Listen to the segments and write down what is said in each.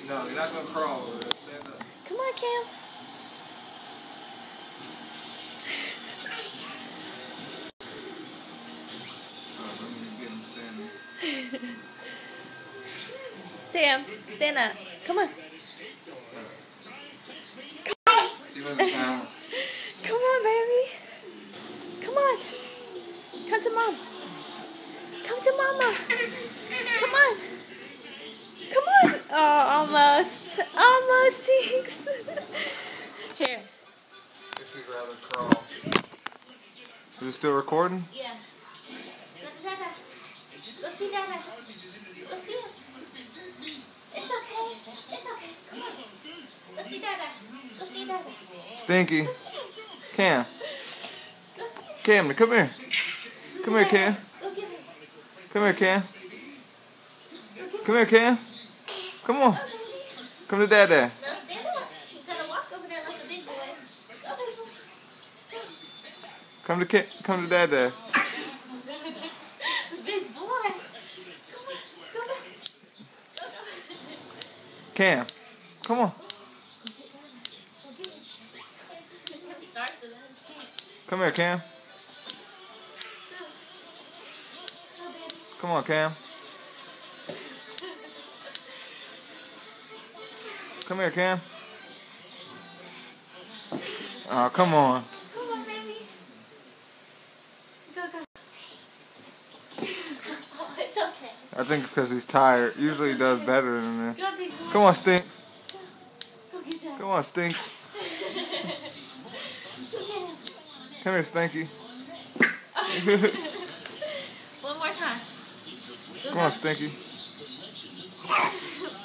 No, you're not gonna crawl over there. Stand up. Come on, Cam. Let me get him standing. Sam, stand up. Come on. See what the balance. Come on, baby. Come on. Come to mom. Come to mama. Come on. Come on. Oh, almost. Almost, Tinks. Here. If you'd rather crawl. Is it still recording? Yeah. Go to Dada. Go see Dada. Go see him. It's okay. It's okay. Come on. Go see Dada. Go see Dada. Stinky. Cam. Go see him. Cam, come here. Come here, Cam. Go get him. Come here, Cam. Come here, Cam. Come on. Come to Dada. Now stand up. He's gonna walk over there like a big boy. Go, baby. Come to Dada. Big boy. Come on. Go back. Go. Cam. Come on. Come here, Cam. Come on, Cam. Come here, Cam. Oh, come on. Come on, baby. Go. Oh, it's okay. I think it's because he's tired. Usually he does better than that. Go, big boy. Come on, Stinks. Go get that. Come on, Stinks. Come here, Stinky. One more time. Come on, Stinky.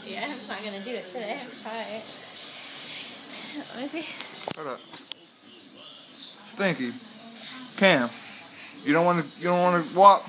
Yeah, I'm not gonna do it today. I'm tired. Let me see. Hold up. Stinky. Cam. You don't want to walk?